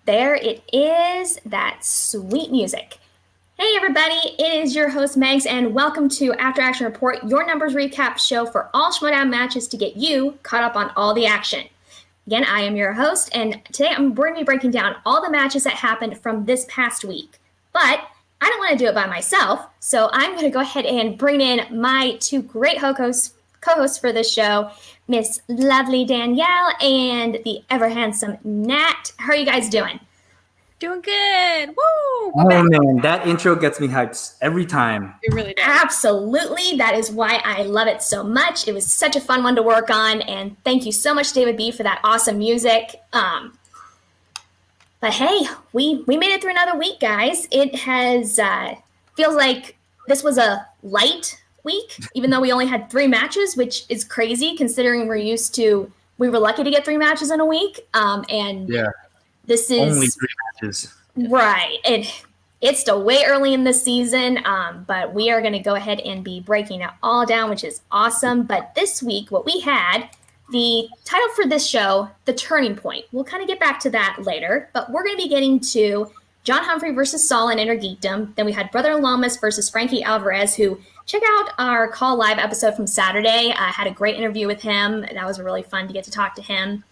There it is, that sweet music. Hey everybody, it is your host Megs, and welcome to After Action Report, your numbers recap show for all Schmoedown matches to get you caught up on all the action. Again, I am your host, and today we're going to be breaking down all the matches that happened from this past week. But I don't want to do it by myself, so I'm going to go ahead and bring in my two great co-hosts for this show, Miss Lovely Danielle and the ever handsome Nat. How are you guys doing? Doing good. Woo! Man, that intro gets me hyped every time. It really does. Absolutely. That is why I love it so much. It was such a fun one to work on, and thank you so much, David B., for that awesome music. But hey, we made it through another week, guys. It has feels like this was a light week, even though we only had 3 matches, which is crazy considering we were lucky to get 3 matches in a week. This is only 3 matches. Right. It's still way early in the season, but we are going to go ahead and be breaking it all down, which is awesome. But this week, what we had, the title for this show, The Turning Point. We'll kind of get back to that later, but we're going to be getting to John Humphrey versus Saul in Inner Geekdom. Then we had Brother Lomas versus Frankie Alvarez, who check out our Call Live episode from Saturday. I had a great interview with him. That was really fun to get to talk to him.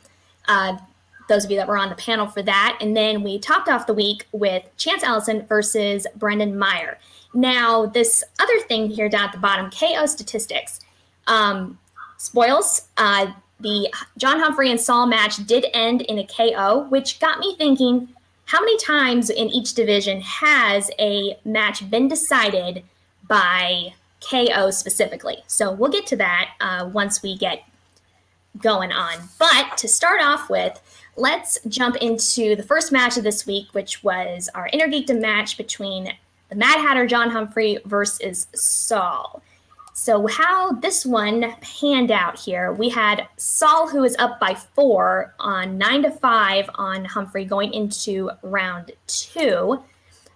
Those of you that were on the panel for that. And then we topped off the week with Chance Ellison versus Brendan Meyer. Now, this other thing here down at the bottom, KO statistics. Spoils, the John Humphrey and Saul match did end in a KO, which got me thinking, how many times in each division has a match been decided by KO specifically? So we'll get to that once we get going on. But to start off with, let's jump into the first match of this week, which was our Inner Geekdom match between the Mad Hatter John Humphrey versus Saul. So how this one panned out here, we had Saul, who is up by 4 on 9-5 on Humphrey going into round 2,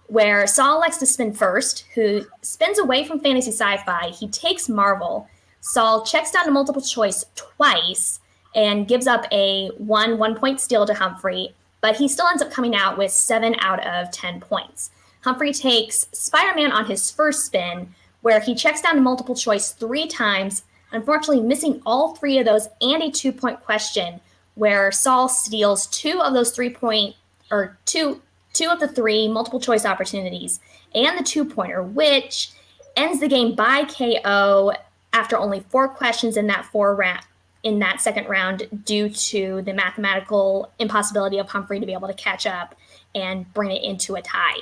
where Saul elects to spin first, who spins away from Fantasy Sci-Fi. He takes Marvel. Saul checks down to multiple choice twice and gives up a 1-point steal to Humphrey, but he still ends up coming out with 7 out of 10 points. Humphrey takes Spider-Man on his first spin, where he checks down to multiple choice 3 times, unfortunately missing all 3 of those and a 2-point question, where Saul steals 2 of those 3-point, or two of the 3 multiple choice opportunities, and the 2-pointer, which ends the game by KO after only 4 questions in that second round, due to the mathematical impossibility of Humphrey to be able to catch up and bring it into a tie.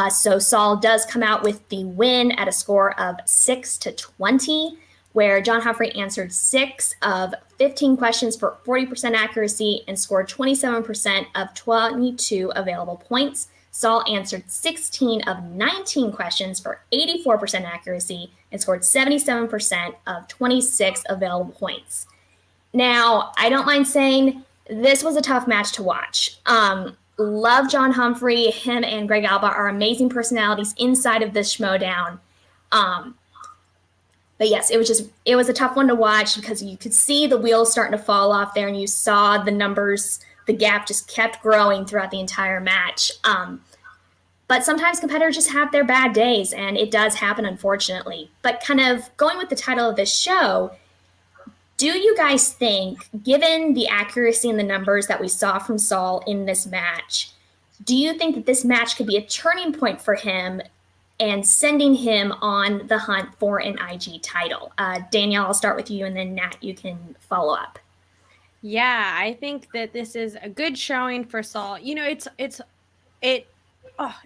So Saul does come out with the win at a score of 6-20, where John Humphrey answered 6 of 15 questions for 40% accuracy and scored 27% of 22 available points. Saul answered 16 of 19 questions for 84% accuracy and scored 77% of 26 available points. Now, I don't mind saying this was a tough match to watch. Love John Humphrey. Him and Greg Alba are amazing personalities inside of this Schmoedown. But yes, it was a tough one to watch because you could see the wheels starting to fall off there, and you saw the numbers, the gap just kept growing throughout the entire match. But sometimes competitors just have their bad days, and it does happen, unfortunately. But kind of going with the title of this show, do you guys think, given the accuracy and the numbers that we saw from Saul in this match, do you think that this match could be a turning point for him and sending him on the hunt for an IG title? Danielle, I'll start with you, and then Nat, you can follow up. Yeah, I think that this is a good showing for Saul. You know,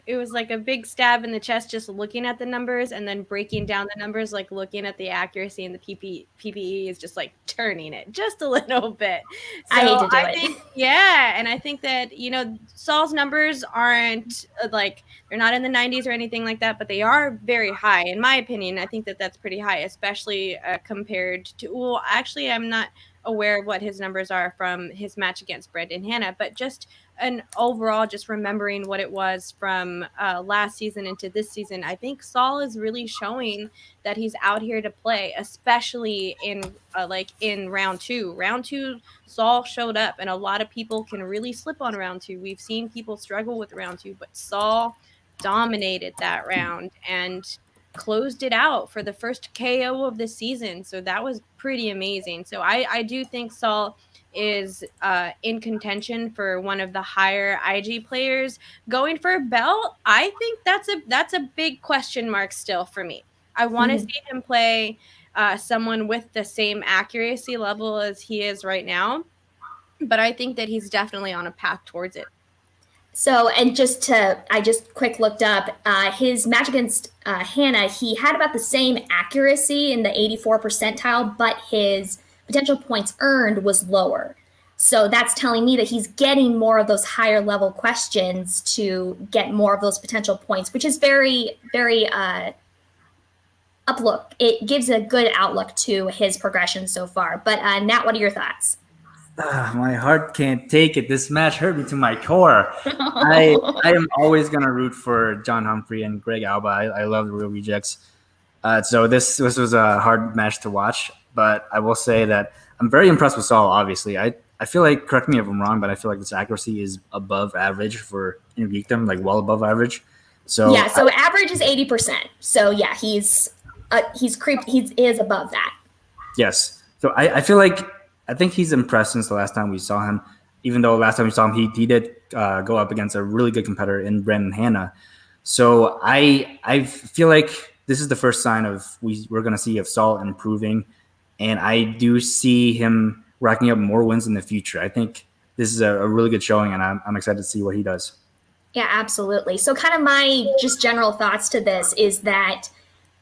it was like a big stab in the chest just looking at the numbers and then breaking down the numbers, like looking at the accuracy, and the PPE is just like turning it just a little bit. So I hate to do it. Yeah, and I think that, you know, Saul's numbers aren't like, they're not in the 90s or anything like that, but they are very high. In my opinion, I think that that's pretty high, especially compared to, well, actually, I'm not aware of what his numbers are from his match against Brendan Hanna, but just and overall, just remembering what it was from last season into this season, I think Saul is really showing that he's out here to play, especially in in round two. Round two, Saul showed up, and a lot of people can really slip on round two. We've seen people struggle with round two, but Saul dominated that round and closed it out for the first KO of the season. So that was pretty amazing. So I do think Saul is in contention for one of the higher IG players. Going for a belt, I think that's a big question mark still for me. I want to see him play someone with the same accuracy level as he is right now, but I think that he's definitely on a path towards it. So, and I just quick looked up his match against Hannah. He had about the same accuracy in the 84 percentile, but his potential points earned was lower. So that's telling me that he's getting more of those higher level questions to get more of those potential points, which is very, very uplook. It gives a good outlook to his progression so far. But Nat, what are your thoughts? My heart can't take it. This match hurt me to my core. I am always gonna root for John Humphrey and Greg Alba. I love the Real Rejects. So this was a hard match to watch, but I will say that I'm very impressed with Saul. Obviously, I feel like, correct me if I'm wrong, but I feel like this accuracy is above average for Geekdom, like well above average. So yeah, so average is 80%. So yeah, he is above that. Yes. So I feel like I think he's impressed since the last time we saw him. Even though last time we saw him, he did go up against a really good competitor in Brandon Hanna. So I feel like this is the first sign of we're going to see of Saul improving, and I do see him racking up more wins in the future. I think this is a really good showing, and I'm excited to see what he does. Yeah, absolutely. So kind of my just general thoughts to this is that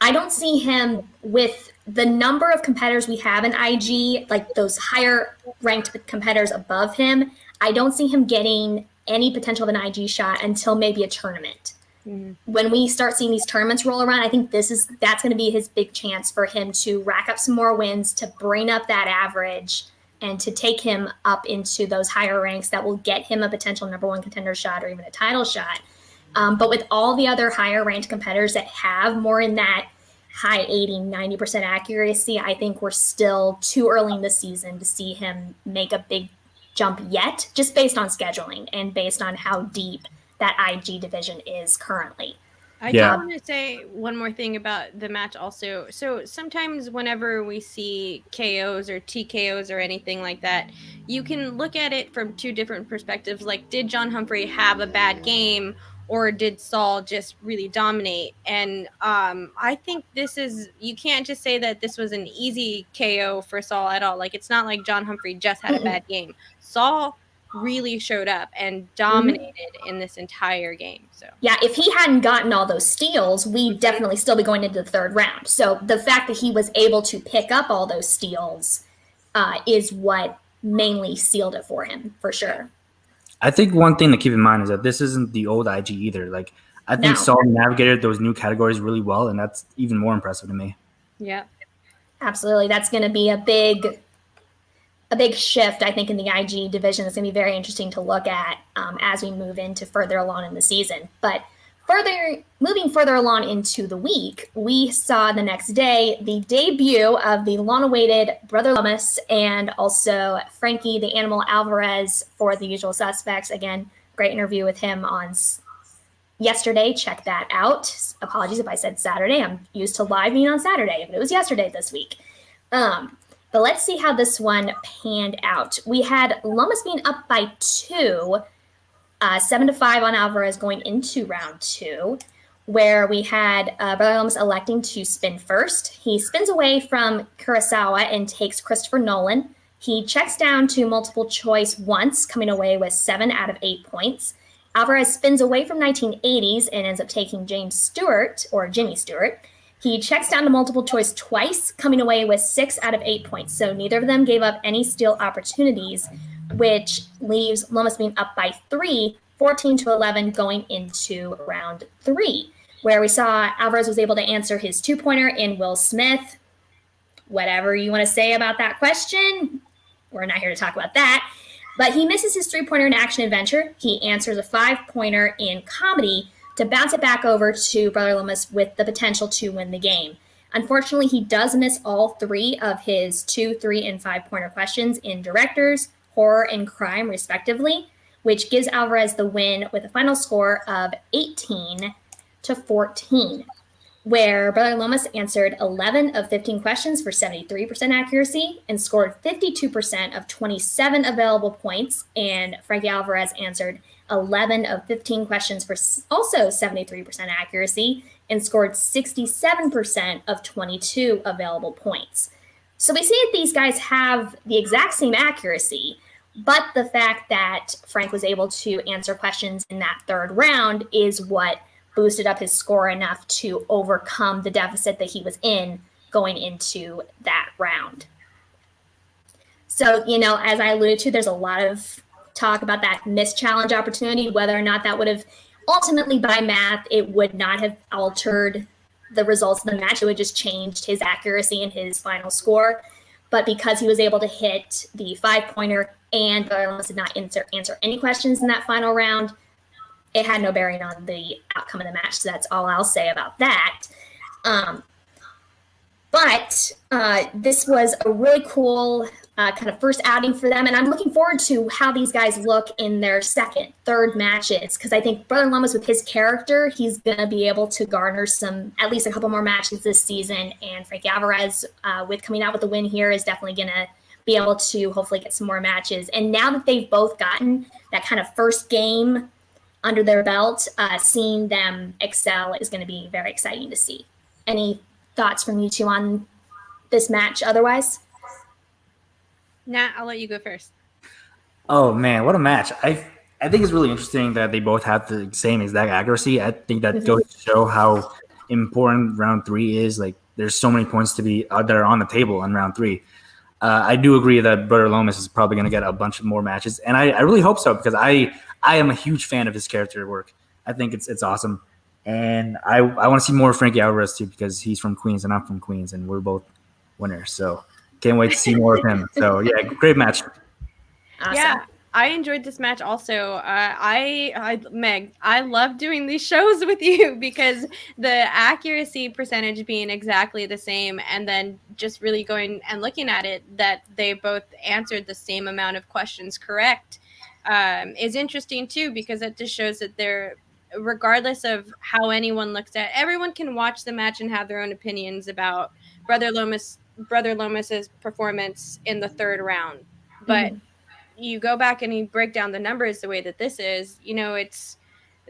I don't see him with the number of competitors we have in IG, like those higher ranked competitors above him. I don't see him getting any potential of an IG shot until maybe a tournament. When we start seeing these tournaments roll around, I think that's going to be his big chance for him to rack up some more wins, to bring up that average, and to take him up into those higher ranks that will get him a potential number one contender shot or even a title shot. But with all the other higher ranked competitors that have more in that high 80, 90% accuracy, I think we're still too early in the season to see him make a big jump yet, just based on scheduling and based on how deep that IG division is currently. I do want to say one more thing about the match also. So sometimes whenever we see KOs or TKOs or anything like that, you can look at it from two different perspectives. Like, did John Humphrey have a bad game, or did Saul just really dominate? And I think you can't just say that this was an easy KO for Saul at all. Like, it's not like John Humphrey just had a bad game. Saul really showed up and dominated in this entire game. So yeah, if he hadn't gotten all those steals, we'd definitely still be going into the third round. So the fact that he was able to pick up all those steals is what mainly sealed it for him, for sure. I think one thing to keep in mind is that this isn't the old IG either. Like, I think Saul navigated those new categories really well, and that's even more impressive to me. Yeah, absolutely. That's going to be a big shift, I think, in the IG division. It's going to be very interesting to look at as we move into further along in the season. But moving further along into the week, we saw the next day the debut of the long-awaited Brother Lummis and also Frankie the Animal Alvarez for The Usual Suspects. Again, great interview with him on yesterday. Check that out. Apologies if I said Saturday. I'm used to live being on Saturday, but it was yesterday this week. But let's see how this one panned out. We had Lummis being up by 2, 7-5 on Alvarez going into round 2, where we had Brother Lummis electing to spin first. He spins away from Kurosawa and takes Christopher Nolan. He checks down to multiple choice once, coming away with 7 out of 8 points. Alvarez spins away from 1980s and ends up taking Jimmy Stewart. He checks down to multiple choice twice, coming away with 6 out of 8 points. So neither of them gave up any steal opportunities, which leaves Lummis being up by 3, 14-11 going into round 3, where we saw Alvarez was able to answer his 2-pointer in Will Smith. Whatever you want to say about that question, we're not here to talk about that. But he misses his 3-pointer in action adventure. He answers a 5-pointer in comedy to bounce it back over to Brother Loomis with the potential to win the game. Unfortunately, he does miss all 3 of his 2, 3, and 5-pointer questions in directors, horror, and crime, respectively, which gives Alvarez the win with a final score of 18-14, where Brother Lomas answered 11 of 15 questions for 73% accuracy and scored 52% of 27 available points, and Frankie Alvarez answered 11 of 15 questions for also 73% accuracy and scored 67% of 22 available points. So we see that these guys have the exact same accuracy, but the fact that Frank was able to answer questions in that 3rd round is what boosted up his score enough to overcome the deficit that he was in going into that round. So, as I alluded to, there's a lot of talk about that missed challenge opportunity, whether or not that would have ultimately, by math, it would not have altered the results of the match. It would just changed his accuracy and his final score. But because he was able to hit the 5-pointer and Brother Lomas did not answer any questions in that final round, it had no bearing on the outcome of the match. So that's all I'll say about that. But this was a really cool kind of first outing for them. And I'm looking forward to how these guys look in their 2nd, 3rd matches. Because I think Brother Lomas, with his character, he's going to be able to garner at least a couple more matches this season. And Frankie Alvarez, with coming out with the win here, is definitely going to be able to hopefully get some more matches. And now that they've both gotten that kind of first game under their belt, seeing them excel is going to be very exciting to see. Any thoughts from you two on this match otherwise? Nat, I'll let you go first. Oh man, what a match. I think it's really interesting that they both have the same exact accuracy. I think that goes to show how important round 3 is. Like, there's so many points to be that are on the table in round 3. I do agree that Brother Lomas is probably going to get a bunch of more matches, and I really hope so, because I am a huge fan of his character work. I think it's awesome, and I want to see more of Frankie Alvarez too, because he's from Queens and I'm from Queens, and we're both winners. So can't wait to see more of him. So yeah, great match. Awesome. Yeah, I enjoyed this match also. Meg, I love doing these shows with you because the accuracy percentage being exactly the same, and then just really going and looking at it, that they both answered the same amount of questions correct, is interesting too, because it just shows that they're, regardless of how anyone looks at, everyone can watch the match and have their own opinions about Brother Lomas's performance in the 3rd round, but you go back and you break down the numbers the way that this is,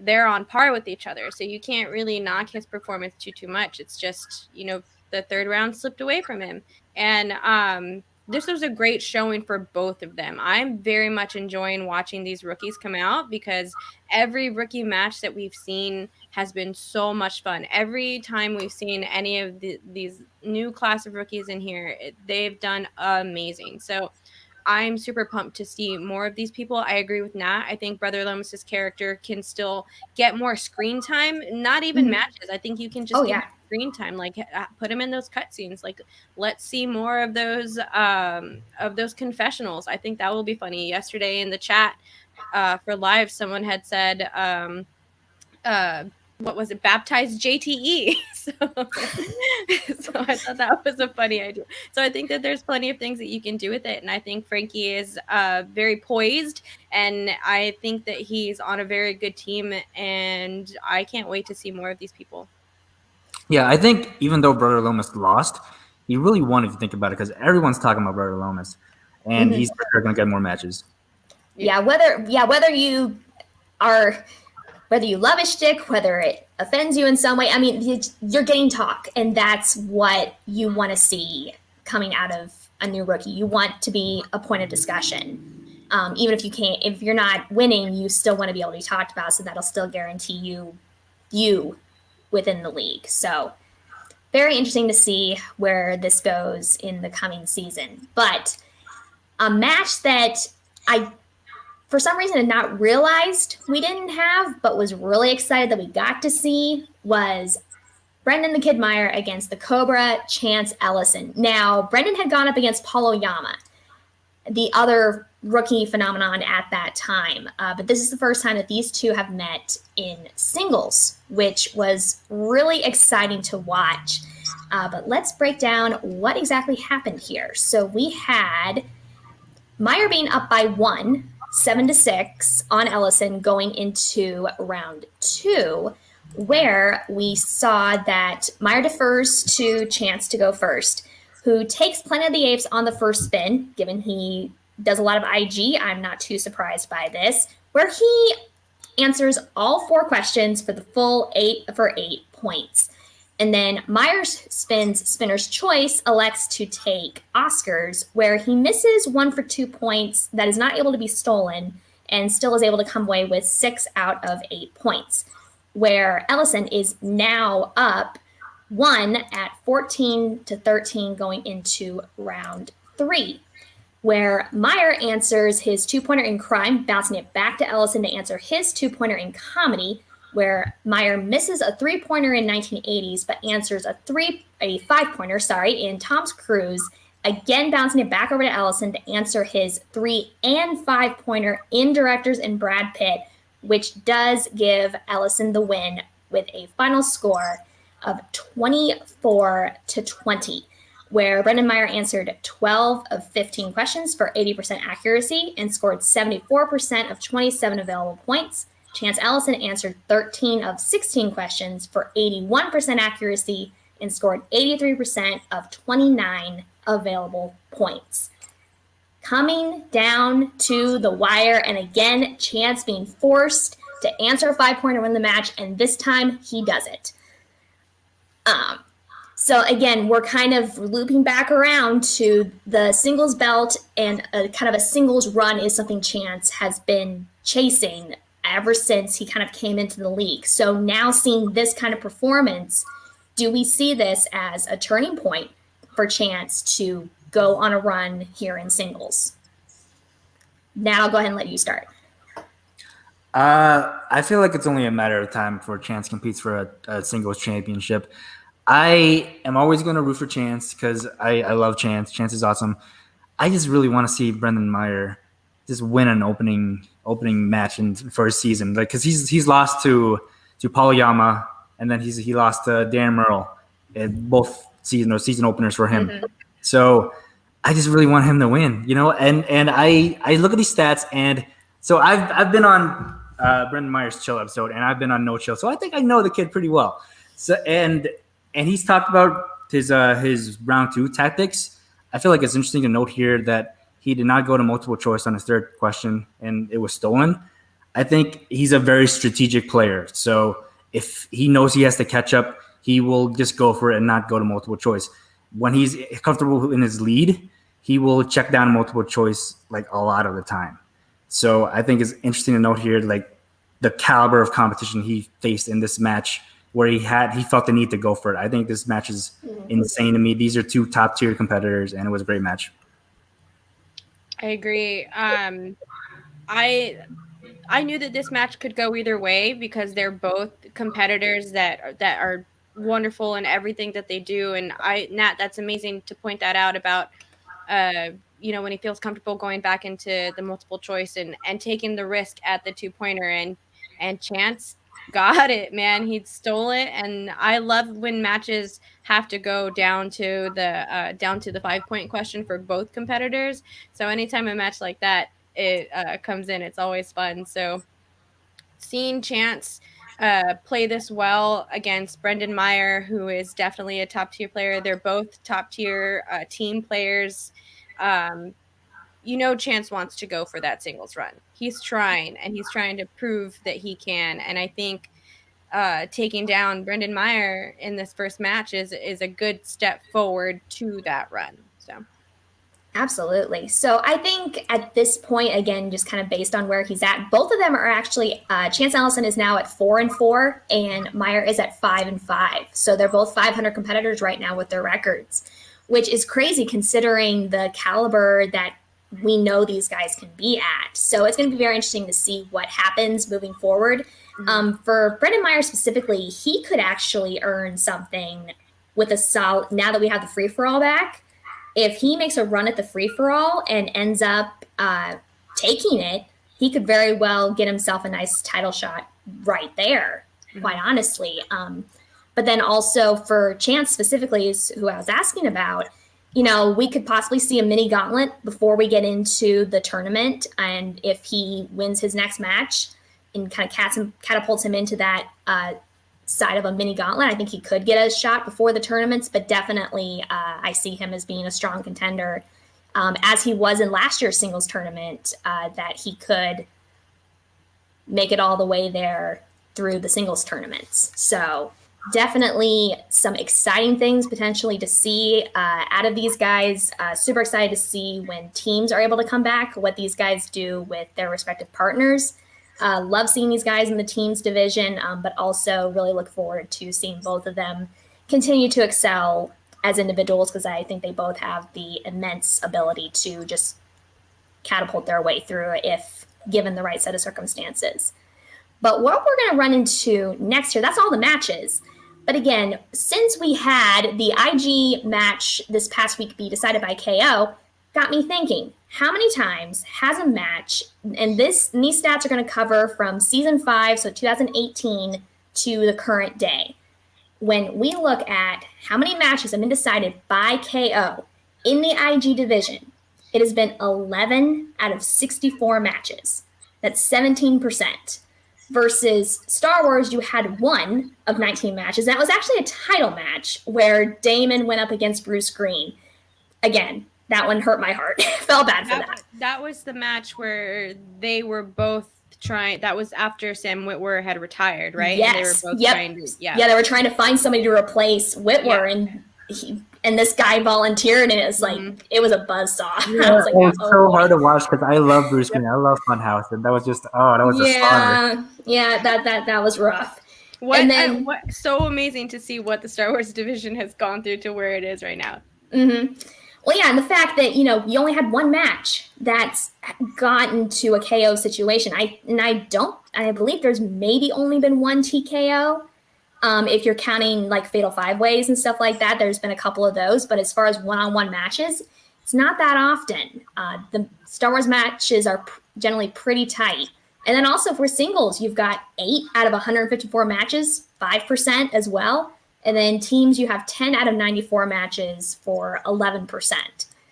they're on par with each other. So you can't really knock his performance too much. It's just, the 3rd round slipped away from him. And this was a great showing for both of them. I'm very much enjoying watching these rookies come out, because every rookie match that we've seen has been so much fun. Every time we've seen any of these new class of rookies in here, they've done amazing. So I'm super pumped to see more of these people. I agree with Nat. I think Brother Lomas's character can still get more screen time, not even matches. I think you can just get screen time, like put him in those cutscenes. Like, let's see more of those confessionals. I think that will be funny. Yesterday in the chat for live, someone had said, what was it? Baptized JTE. So I thought that was a funny idea. So I think that there's plenty of things that you can do with it. And I think Frankie is very poised, and I think that he's on a very good team, and I can't wait to see more of these people. Yeah, I think even though Brother Lomas lost, he really won if you think about it, because everyone's talking about Brother Lomas, and he's for sure going to get more matches. Whether you love his shtick, whether it offends you in some way, I mean, you're getting talk, and that's what you want to see coming out of a new rookie. You want to be a point of discussion. Even if you're not winning, you still want to be able to be talked about, so that'll still guarantee you within the league. So very interesting to see where this goes in the coming season. But a match that I, for some reason, had not realized we didn't have, but was really excited that we got to see, was Brendan the Kid Meyer against the Cobra Chance Ellison. Now, Brendan had gone up against Paul Oyama, the other rookie phenomenon at that time. But this is the first time that these two have met in singles, which was really exciting to watch. But let's break down what exactly happened here. So we had Meyer being up by 1, 7-6 on Ellison going into round 2, where we saw that Meyer defers to Chance to go first, who takes Planet of the Apes on the first spin, given he does a lot of IG. I'm not too surprised by this, where he answers all 4 questions for the full 8 points. And then Myers spins Spinner's Choice, elects to take Oscars, where he misses 1 for 2 points that is not able to be stolen and still is able to come away with 6 out of 8 points, where Ellison is now up 1 at 14-13 going into round 3, where Meyer answers his 2-pointer in crime, bouncing it back to Ellison to answer his 2-pointer in comedy, where Meyer misses a 3-pointer in 1980s, but answers a 5-pointer, in Tom's Cruise, again bouncing it back over to Ellison to answer his 3- and 5-pointer in Directors and Brad Pitt, which does give Ellison the win with a final score of 24-20, where Brendan Meyer answered 12 of 15 questions for 80% accuracy and scored 74% of 27 available points. Chance Ellison answered 13 of 16 questions for 81% accuracy and scored 83% of 29 available points. Coming down to the wire, and again, Chance being forced to answer a 5-pointer to win the match, and this time he does it. So again, we're kind of looping back around to the singles belt, and kind of a singles run is something Chance has been chasing ever since he kind of came into the league. So now seeing this kind of performance, do we see this as a turning point for Chance to go on a run here in singles? Now I'll go ahead and let you start. I feel like it's only a matter of time before Chance competes for a singles championship. I am always going to root for Chance because I love Chance. Chance is awesome. I just really want to see Brendan Meyer just win an opening match for his season, like because he's lost to Paul and then he lost to Dan Merle, and both season openers for him. Mm-hmm. So I just really want him to win, And I look at these stats, and so I've been on Brendan Meyer's chill episode, and I've been on No Chill, so I think I know the kid pretty well. So and he's talked about his round 2 tactics. I feel like it's interesting to note here that he did not go to multiple choice on his 3rd question, and it was stolen. I think he's a very strategic player. So if he knows he has to catch up, he will just go for it and not go to multiple choice. When he's comfortable in his lead, he will check down multiple choice like a lot of the time. So I think it's interesting to note here, like the caliber of competition he faced in this match, where he felt the need to go for it. I think this match is insane to me. These are 2 top tier competitors, and it was a great match. I agree. I knew that this match could go either way because they're both competitors that are wonderful in everything that they do. And Nat, that's amazing to point that out about, when he feels comfortable going back into the multiple choice and taking the risk at the 2-pointer, and Chance got it, man. He'd stole it. And I love when matches have to go down to the 5-point question for both competitors. So anytime a match like that comes in, it's always fun. So seeing Chance play this well against Brendan Meyer, who is definitely a top tier player. They're both top tier team players. Chance wants to go for that singles run. He's trying to prove that he can. And I think taking down Brendan Meyer in this first match is a good step forward to that run. So absolutely. So I think at this point, again, just kind of based on where he's at, both of them are actually Chance Ellison is now at 4-4 and Meyer is at 5-5. So they're both 500 competitors right now with their records, which is crazy considering the caliber that we know these guys can be at. So it's going to be very interesting to see what happens moving forward. For Brendan Meyer specifically, he could actually earn something with a solid, now that we have the free-for-all back. If he makes a run at the free-for-all and ends up taking it, he could very well get himself a nice title shot right there, quite honestly. But then also for Chance specifically, is who I was asking about, we could possibly see a mini gauntlet before we get into the tournament. And if he wins his next match and kind of catapults him into that side of a mini gauntlet, I think he could get a shot before the tournaments. But definitely I see him as being a strong contender, as he was in last year's singles tournament, that he could make it all the way there through the singles tournaments. So definitely some exciting things potentially to see out of these guys. Super excited to see when teams are able to come back, what these guys do with their respective partners. Love seeing these guys in the teams division, but also really look forward to seeing both of them continue to excel as individuals, because I think they both have the immense ability to just catapult their way through if given the right set of circumstances. But what we're going to run into next year, that's all the matches. But again, since we had the IG match this past week be decided by KO, got me thinking, how many times has a match, and these stats are going to cover from season 5, so 2018, to the current day. When we look at how many matches have been decided by KO in the IG division, it has been 11 out of 64 matches. That's 17%. Versus Star Wars, you had 1 of 19 matches. That was actually a title match where Damon went up against Bruce Green. Again, that one hurt my heart. Felt bad for that. That was the match where they were both trying. That was after Sam Witwer had retired, right? Yes. And they were both trying to, Yeah, they were trying to find somebody to replace Witwer, and this guy volunteered, and it was like, it was a buzzsaw. Yeah, I was like, it was so hard to watch because I love Bruce Green. I love Funhouse, and that was just, that was a slaughter. Yeah, that was rough. What so amazing to see what the Star Wars division has gone through to where it is right now. Mm-hmm. Well, yeah, and the fact that, you only had 1 match that's gotten to a KO situation. I believe there's maybe only been 1 TKO. If you're counting like Fatal 5-Ways and stuff like that, there's been a couple of those. But as far as one-on-one matches, it's not that often. The Star Wars matches are generally pretty tight. And then also for singles, you've got 8 out of 154 matches, 5% as well. And then teams, you have 10 out of 94 matches for 11%.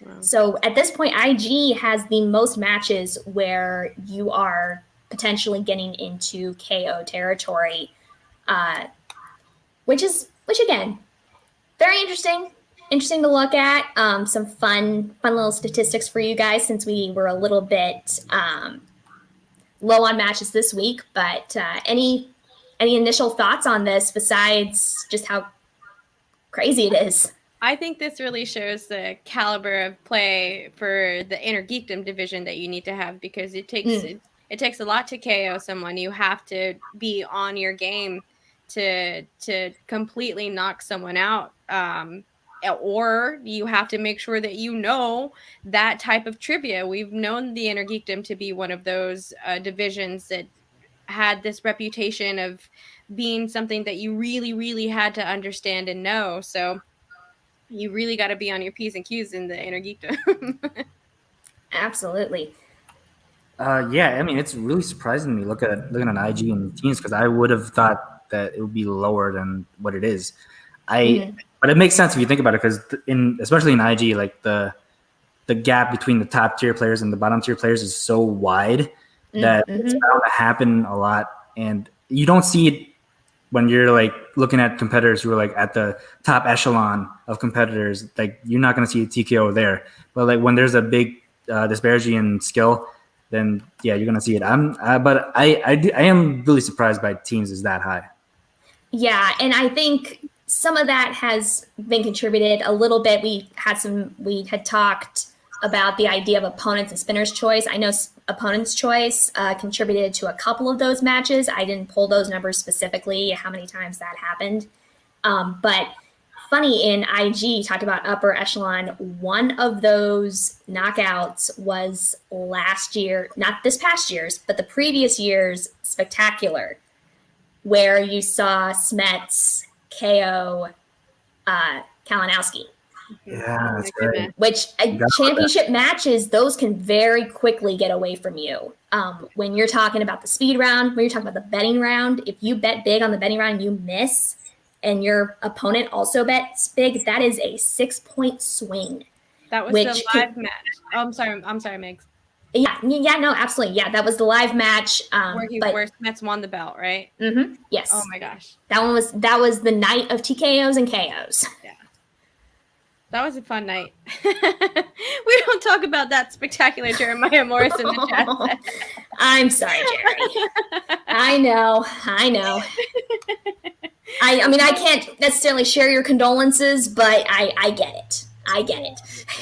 Wow. So at this point, IG has the most matches where you are potentially getting into KO territory, which again, very interesting to look at. Some fun little statistics for you guys, since we were a little bit low on matches this week. But any initial thoughts on this besides just how crazy it is? I think this really shows the caliber of play for the Inner Geekdom division that you need to have, because it takes a lot to KO someone. You have to be on your game to completely knock someone out, or you have to make sure that that type of trivia. We've known the Inner Geekdom to be one of those divisions that had this reputation of being something that you really, really had to understand and know. So you really got to be on your P's and Q's in the Inner Geekdom. Absolutely. Yeah, I mean, it's really surprising to me looking at IG and teams, because I would have thought that it would be lower than what it is. But it makes sense if you think about it, because especially in IG, like the gap between the top tier players and the bottom tier players is so wide that it's bound to happen a lot, and you don't see it when you're like looking at competitors who are like at the top echelon of competitors. Like, you're not going to see a TKO there, but like when there's a big disparity in skill, then yeah, you're going to see it. But I am really surprised by teams is that high. Yeah, and I think some of that has been contributed a little bit. We had talked about the idea of opponents and spinner's choice. I know opponent's choice contributed to a couple of those matches. I didn't pull those numbers specifically, how many times that happened. But funny, in IG, talked about upper echelon. One of those knockouts was last year, not this past year's, but the previous year's Spectacular, where you saw Smets KO Kalinowski. Yeah, that's my right. goodness. Which championship matches, those can very quickly get away from you. When you're talking about the speed round, when you're talking about the betting round, if you bet big on the betting round and you miss, and your opponent also bets big, that is a 6-point swing. That was the live match. Oh, I'm sorry, Migs. Yeah, no, absolutely. Yeah, that was the live match. Where Smets won the belt, right? Mm-hmm, yes. Oh my gosh. That was the night of TKOs and KOs. Yeah. That was a fun night. We don't talk about that spectacular Jeremiah Morris in the chat. I'm sorry, Jerry. I know. I mean, I can't necessarily share your condolences, but I get it.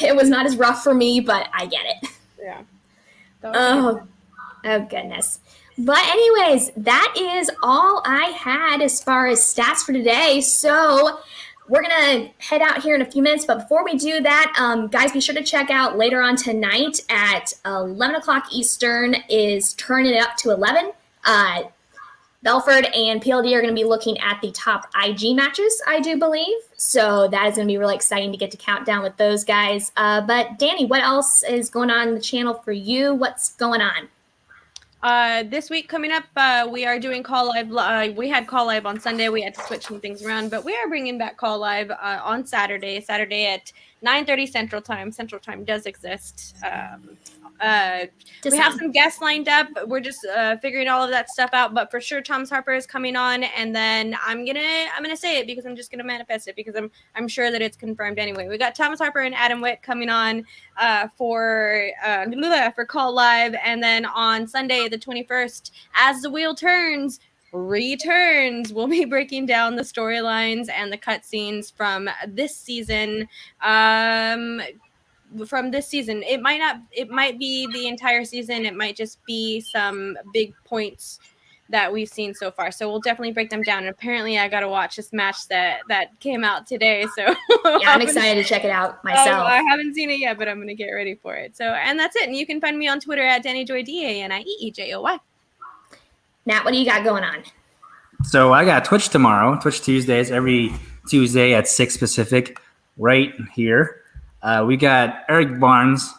It was not as rough for me, but I get it. Yeah. Oh goodness. But anyways, that is all I had as far as stats for today. So we're going to head out here in a few minutes. But before we do that, guys, be sure to check out later on tonight at 11 o'clock Eastern is Turn It Up to 11. Belford and PLD are going to be looking at the top IG matches, I do believe. So that is going to be really exciting to get to count down with those guys. But Danny, what else is going on in the channel for you? What's going on? This week coming up, we are doing Call Live. We had Call Live on Sunday. We had to switch some things around, but we are bringing back Call Live on Saturday at 9:30 Central Time. Central Time does exist. We have some guests lined up. We're just figuring all of that stuff out, but for sure Thomas Harper is coming on, and then I'm gonna say it because I'm just gonna manifest it because I'm sure that it's confirmed anyway. We got Thomas Harper and Adam Witt coming on for Call Live, and then on Sunday the 21st, As the Wheel Turns returns, we'll be breaking down the storylines and the cutscenes from this season. It might be the entire season. It might just be some big points that we've seen so far. So we'll definitely break them down. And apparently I got to watch this match that came out today. So yeah, I'm excited to check it out myself. I haven't seen it yet, but I'm going to get ready for it. So, and that's it. And you can find me on Twitter at DannyJoy, DANIEEJOY. Nat, what do you got going on? So I got Twitch tomorrow, Twitch Tuesdays, every Tuesday at 6 Pacific, right here. We got Eric Barnes,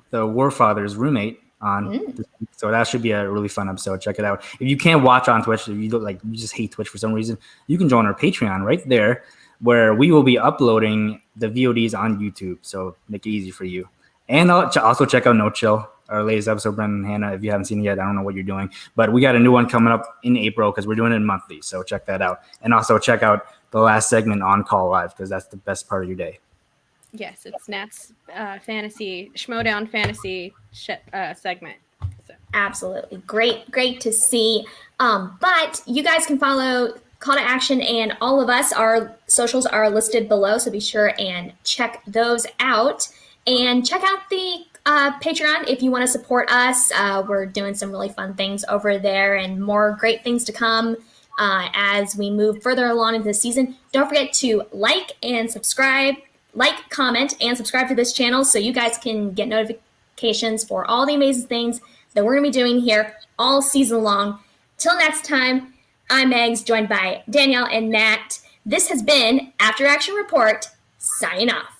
the Warfather's roommate, on this week, so that should be a really fun episode. Check it out. If you can't watch on Twitch, if you don't you just hate Twitch for some reason, you can join our Patreon right there, where we will be uploading the VODs on YouTube. So make it easy for you. And also check out No Chill, our latest episode, Brendan and Hannah. If you haven't seen it yet, I don't know what you're doing, but we got a new one coming up in April because we're doing it monthly. So check that out, and also check out the last segment on Call Live because that's the best part of your day. Yes, it's Nat's fantasy Schmoedown fantasy segment. So. Absolutely. Great to see. But you guys can follow Call to Action and all of us. Our socials are listed below, so be sure and check those out. And check out the Patreon if you want to support us. We're doing some really fun things over there and more great things to come as we move further along into the season. Don't forget to like, comment, and subscribe to this channel so you guys can get notifications for all the amazing things that we're going to be doing here all season long. Till next time, I'm Megs, joined by Danielle and Nat. This has been After Action Report, signing off.